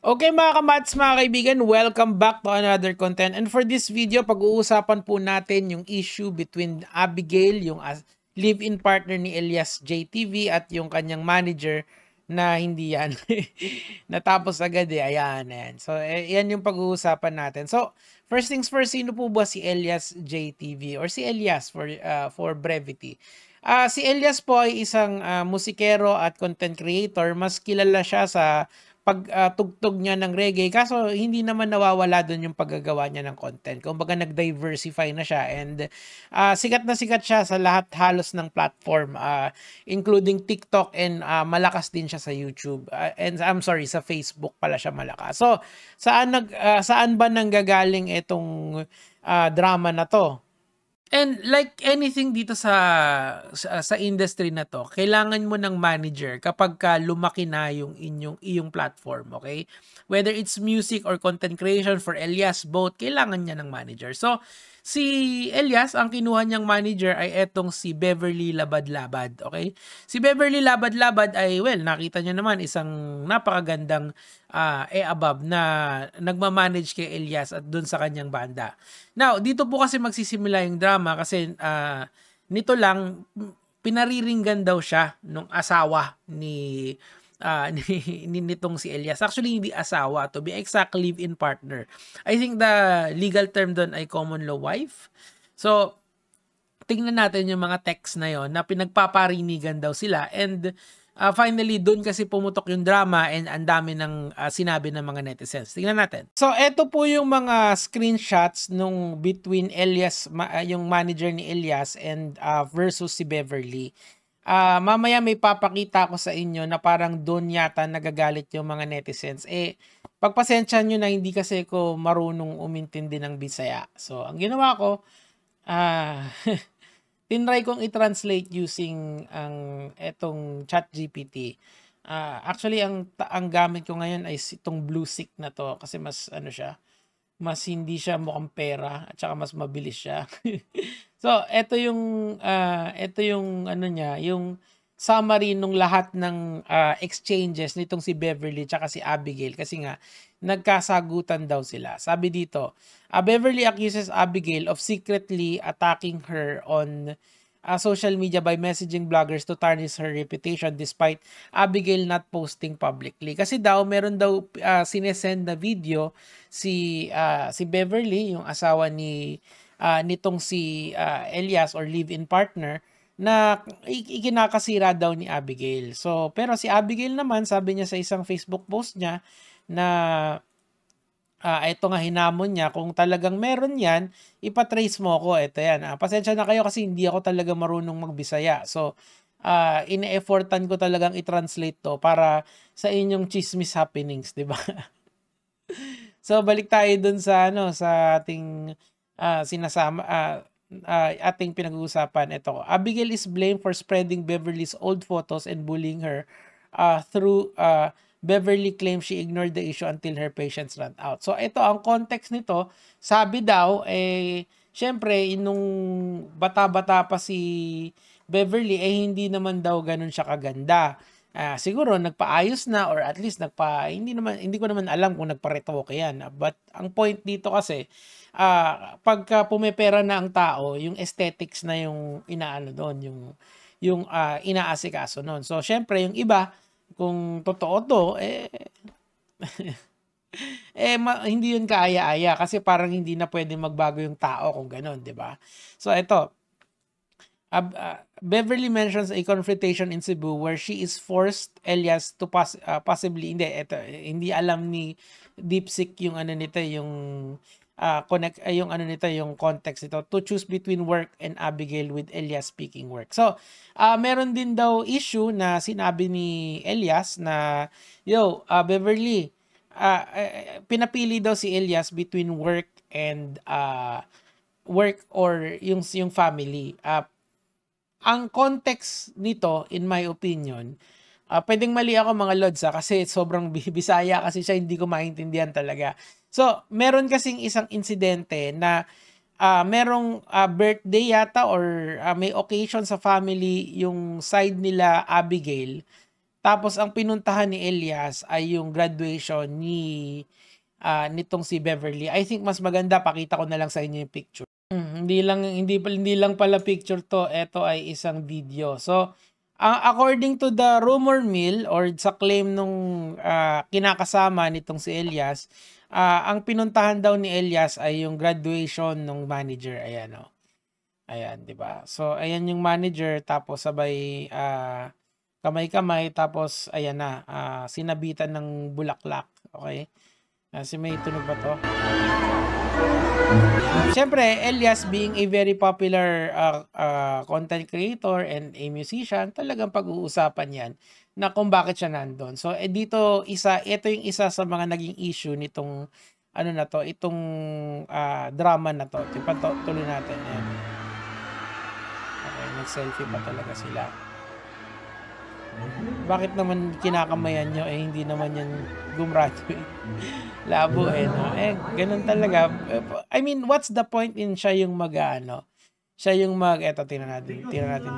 Okay mga kamats, mga kaibigan, welcome back to another content. And for this video, pag-uusapan po natin yung issue between Abigail, yung live-in partner ni Elias JTV at yung kanyang manager na hindi yan. Natapos agad ayan. So, yan yung pag-uusapan natin. So, first things first, sino po ba si Elias JTV or si Elias for brevity? Si Elias po ay isang musikero at content creator. Mas kilala siya sa pagtugtog niya ng reggae, kaso hindi naman nawawala doon yung paggagawa niya ng content. Kumbaga nag-diversify na siya and sikat na sikat siya sa lahat halos ng platform, including TikTok, and malakas din siya sa YouTube. And I'm sorry, sa Facebook pala siya malakas. So, saan ba nanggagaling itong drama na to? And like anything dito sa industry na to, kailangan mo ng manager kapag lumaki na yung iyong platform, okay? Whether it's music or content creation, for Elias both, kailangan niya ng manager. So, si Elias, ang kinuha niyang manager ay etong si Beverly Labad-Labad, okay? Si Beverly Labad-Labad ay, well, nakita niyo naman, isang napakagandang above na nagmamanage kay Elias at dun sa kanyang banda. Now, dito po kasi magsisimula yung drama kasi nito lang, pinariringgan daw siya nung asawa ni nitong si Elias. Actually, hindi asawa. To be exact, live-in partner. I think the legal term doon ay common law wife. So, tingnan natin yung mga text na yon na pinagpaparinigan daw sila, and finally doon kasi pumutok yung drama and ang dami ng sinabi ng mga netizens. Tingnan natin. So eto po yung mga screenshots nung between Elias, yung manager ni Elias, and versus si Beverly. Mamaya may papakita ko sa inyo na parang doon yata nagagalit yung mga netizens. Pagpasensya nyo na, hindi kasi ko marunong umintindi ng Bisaya. So ang ginawa ko, tinry kong i-translate using etong ChatGPT. Actually, ang gamit ko ngayon ay itong Bluesick na to kasi mas mas hindi siya mukhang pera at saka mas mabilis siya. So, ito yung niya, yung summary nung lahat ng exchanges nitong si Beverly tsaka si Abigail, kasi nga nagkasagutan daw sila. Sabi dito, Beverly accuses Abigail of secretly attacking her on social media by messaging bloggers to tarnish her reputation despite Abigail not posting publicly. Kasi daw, meron daw sinesend na video si Beverly, yung asawa nitong si Elias or live-in partner, na ikinakasira daw ni Abigail. So, pero si Abigail naman, sabi niya sa isang Facebook post niya na ito nga, hinamon niya, kung talagang meron yan, ipatrace mo ako. Ito yan. Pasensya na kayo kasi hindi ako talaga marunong magbisaya. So, ine-effortan ko talagang i-translate to para sa inyong chismis happenings, di ba? So, balik tayo dun sa sa ating sinasama ating pinag-uusapan. Ito, Abigail is blamed for spreading Beverly's old photos and bullying her through Beverly claims she ignored the issue until her patience ran out. So, ito, ang context nito, sabi daw, syempre, nung bata-bata pa si Beverly, hindi naman daw ganun siya kaganda. Siguro nagpaayos na, or at least hindi ko naman alam kung nagparetoke yan. But ang point dito kasi, pagka pumepera na ang tao, yung aesthetics na yung inaano doon, yung inaasikaso noon. So syempre yung iba, kung totoo to, hindi yun kaaya-aya kasi parang hindi na pwedeng magbago yung tao kung gano'n, 'di ba? So ito, Beverly mentions a confrontation in Cebu where she is forced Elias to possibly, hindi alam ni DeepSeek yung nito, yung yung context nito, to choose between work and Abigail with Elias speaking work. So, meron din daw issue na sinabi ni Elias na, Beverly, pinapili daw si Elias between work and work or yung family. Ang context nito, in my opinion, pwedeng mali ako mga lods kasi sobrang Bisaya kasi siya, hindi ko maintindihan talaga. So, meron kasing isang insidente na merong birthday yata or may occasion sa family yung side nila Abigail. Tapos ang pinuntahan ni Elias ay yung graduation nitong si Beverly. I think mas maganda pakita ko na lang sa inyo yung picture. Hindi lang pala picture to, ito ay isang video. So, according to the rumor mill or sa claim nung kinakasama nitong si Elias, ang pinuntahan daw ni Elias ay yung graduation ng manager. Ayan, oh. Ayan, 'di ba? So, ayan yung manager, tapos sabay kamay-kamay, tapos ayan na, sinabitan ng bulaklak. Okay? Si may tunog ba to? Siyempre, Elias being a very popular content creator and a musician, talagang pag-uusapan yan na kung bakit siya nandun. So, ito yung isa sa mga naging issue nitong itong drama na to. Tuloy natin. Ayan. Okay, nag-selfie pa talaga sila. Bakit naman kinakamayan nyo hindi naman yan gumraduate? Labo no? Ganun talaga. I mean, what's the point in siya yung siya yung eto, tingnan natin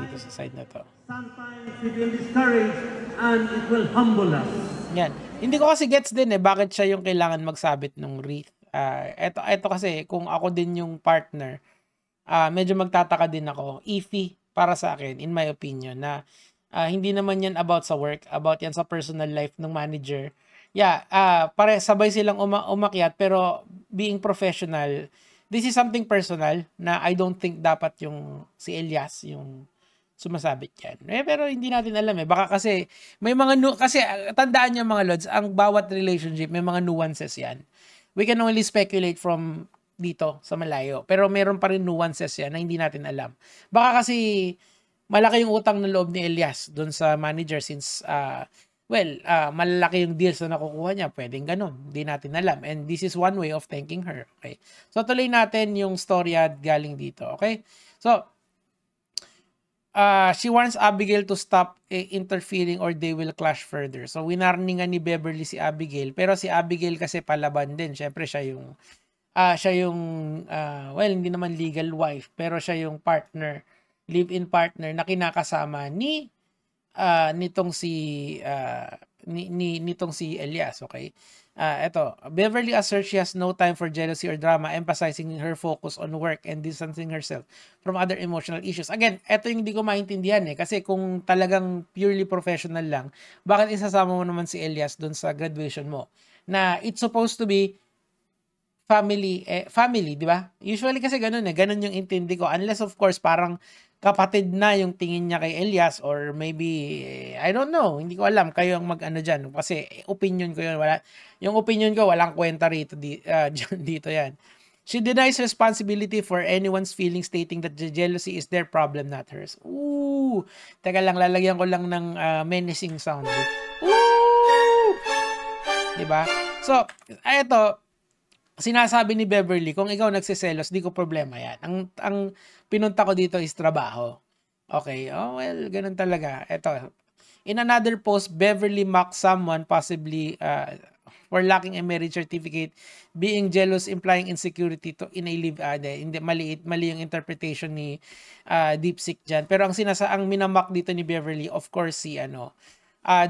dito sa side na to. Sometimes it will discourage and it will humble us. Yan. Hindi ko kasi gets din bakit siya yung kailangan magsabit ng wreath. Eto kasi, kung ako din yung partner, medyo magtataka din ako. Iffy para sa akin, in my opinion, na hindi naman yan about sa work, about yan sa personal life ng manager. Yeah, sabay silang umakyat, pero being professional, this is something personal na I don't think dapat yung si Elias yung sumasabit yan. Pero hindi natin alam Baka kasi may mga kasi tandaan niyo mga lods, ang bawat relationship may mga nuances yan. We can only speculate from dito sa malayo. Pero meron pa rin nuances yan na hindi natin alam. Baka kasi malaki yung utang ng loob ni Elias doon sa manager since malalaki yung deals na nakukuha niya. Pwedeng ganun. Hindi natin alam. And this is one way of thanking her. Okay? So, tuloy natin yung storya galing dito. Okay? So, she wants Abigail to stop interfering or they will clash further. So, winarningan ni Beverly si Abigail. Pero si Abigail kasi palaban din. Siyempre, siya yung hindi naman legal wife, pero siya yung partner, live-in partner na kinakasama nitong si Elias, okay? Ito, Beverly asserts she has no time for jealousy or drama, emphasizing her focus on work and distancing herself from other emotional issues. Again, ito yung hindi ko maintindihan kasi kung talagang purely professional lang, bakit isasama mo naman si Elias doon sa graduation mo? Na it's supposed to be family, di ba? Usually kasi ganun ganun yung intindi ko. Unless of course parang kapatid na yung tingin niya kay Elias or maybe, I don't know, hindi ko alam. Kayo ang mag-ano dyan. Kasi opinion ko yun. Yung opinion ko, walang kwenta rito dito yan. She denies responsibility for anyone's feelings, stating that the jealousy is their problem, not hers. Ooh! Teka lang, lalagyan ko lang ng menacing sound. Ooh! Diba? So, eto, sinasabi ni Beverly, kung ikaw nagsiselos, di ko problema yan. Ang pinunta ko dito is trabaho. Okay, ganun talaga. Ito, in another post, Beverly mocked someone possibly for lacking a marriage certificate, being jealous, implying insecurity in a live. Mali yung interpretation ni Deepseek dyan. Pero ang minamock dito ni Beverly, of course,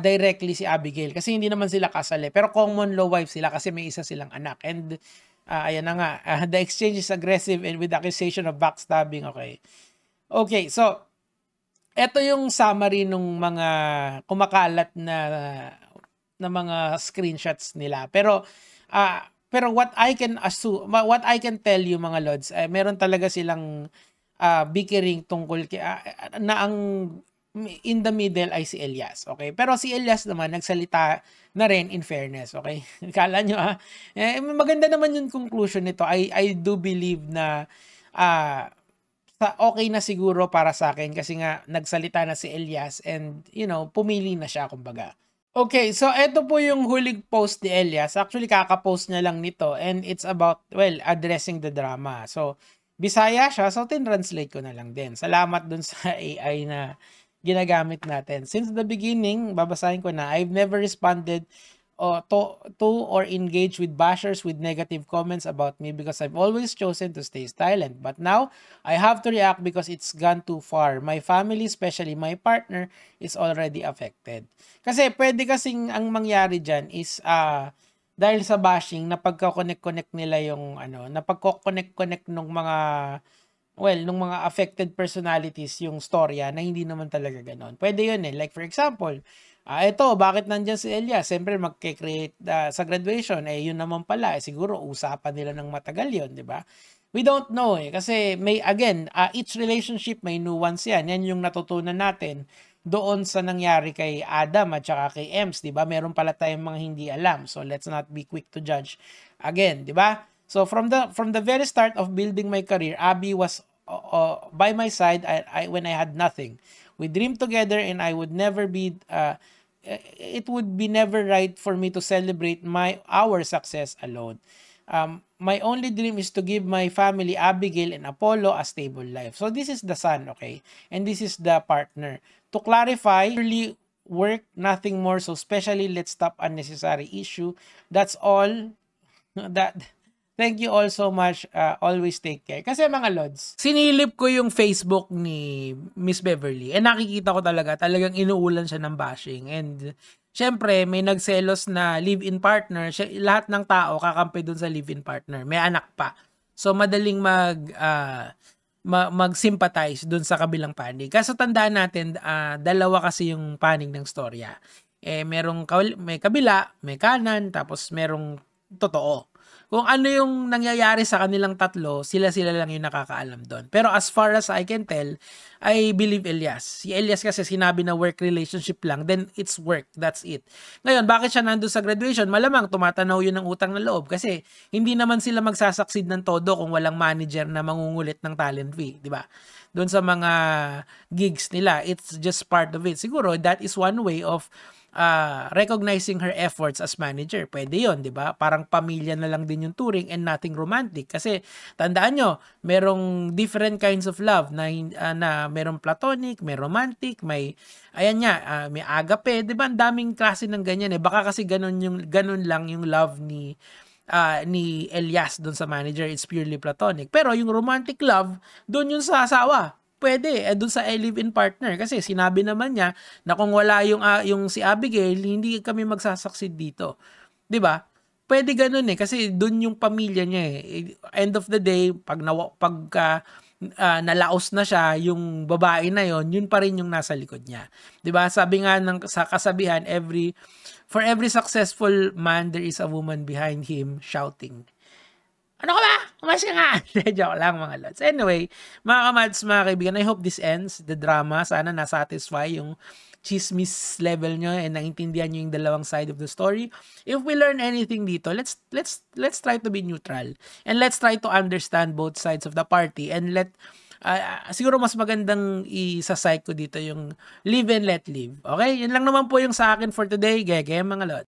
directly si Abigail kasi hindi naman sila kasal pero common law wife sila kasi may isa silang anak and ayan na nga the exchange is aggressive and with accusation of backstabbing. Okay, so eto yung summary nung mga kumakalat na mga screenshots nila pero what I can tell you mga lods, meron talaga silang bickering tungkol na ang in the middle ay si Elias, okay? Pero si Elias naman nagsalita na rin in fairness, okay? Kala nyo maganda naman yung conclusion nito. I do believe na okay na siguro para sa akin kasi nga nagsalita na si Elias and pumili na siya kumbaga. Okay, so eto po yung huling post ni Elias. Actually kaka-post niya lang nito and it's about addressing the drama. So Bisaya siya, so tin-translate ko na lang din. Salamat dun sa AI na ginagamit natin. Since the beginning, babasahin ko na, I've never responded or engage with bashers with negative comments about me because I've always chosen to stay silent. But now, I have to react because it's gone too far. My family, especially my partner, is already affected. Kasi pwede kasing ang mangyari dyan is dahil sa bashing, napagka-connect nila yung napagko-connect nung mga nung mga affected personalities yung storya na hindi naman talaga ganon. Pwede yun eh. Like for example, ito, bakit nandyan si Elias? Siyempre, magke-create sa graduation, yun naman pala, siguro usapan nila ng matagal yun, di ba? We don't know eh. Kasi each relationship may nuance yan. Yan yung natutunan natin doon sa nangyari kay Adam at saka kay Ems, di ba? Meron pala tayong mga hindi alam. So, let's not be quick to judge again, di ba? So from the very start of building my career, Abby was by my side when I had nothing. We dreamed together, and I would never be. It would be never right for me to celebrate our success alone. My only dream is to give my family, Abigail and Apollo, a stable life. So this is the son, okay, and this is the partner. To clarify, really work, nothing more. So especially, let's stop unnecessary issue. That's all. Thank you all so much. Always take care. Kasi mga lods, sinilip ko yung Facebook ni Miss Beverly. Nakikita ko talagang inuulan siya ng bashing. And syempre, may nagselos na live-in partner. Lahat ng tao kakampi dun sa live-in partner. May anak pa. So, madaling mag-sympathize dun sa kabilang panig. Kasi tandaan natin, dalawa kasi yung panig ng storya. May kabila, may kanan, tapos merong totoo. Kung ano yung nangyayari sa kanilang tatlo, sila lang yung nakakaalam doon. Pero as far as I can tell, I believe Elias. Si Elias kasi sinabi na work relationship lang, then it's work. That's it. Ngayon, bakit siya nandun sa graduation? Malamang tumatanaw yun ng utang na loob kasi hindi naman sila magsasucceed ng todo kung walang manager na mangungulit ng talent fee, di ba? Doon sa mga gigs nila, it's just part of it. Siguro, that is one way of recognizing her efforts as manager. Pwede yun, di ba? Parang pamilya na lang din yung touring and nothing romantic. Kasi, tandaan nyo, merong different kinds of love na merong platonic, may romantic, may agape, di ba? Ang daming klase ng ganyan eh. Baka kasi ganun lang yung love ni Elias doon sa manager. It's purely platonic. Pero yung romantic love, doon yung sa asawa. Pwede, doon sa live-in partner. Kasi sinabi naman niya na kung wala yung si Abigail, hindi kami magsasucceed dito. 'Di ba? Pwede ganun eh. Kasi doon yung pamilya niya eh. End of the day, pag nalaos na siya, yung babae na yun pa rin yung nasa likod niya. 'Di ba? Sabi nga sa kasabihan, for every successful man, there is a woman behind him shouting, "Ano ka ba? Umas ka nga!" Joke lang mga lods. Anyway, mga kamads, mga kaibigan, I hope this ends the drama. Sana na-satisfy yung chismis level nyo and naintindihan nyo yung dalawang side of the story. If we learn anything dito, let's try to be neutral. And let's try to understand both sides of the party. And siguro mas magandang isa-psych ko dito yung live and let live. Okay? Yan lang naman po yung sa akin for today. Gege, mga lods.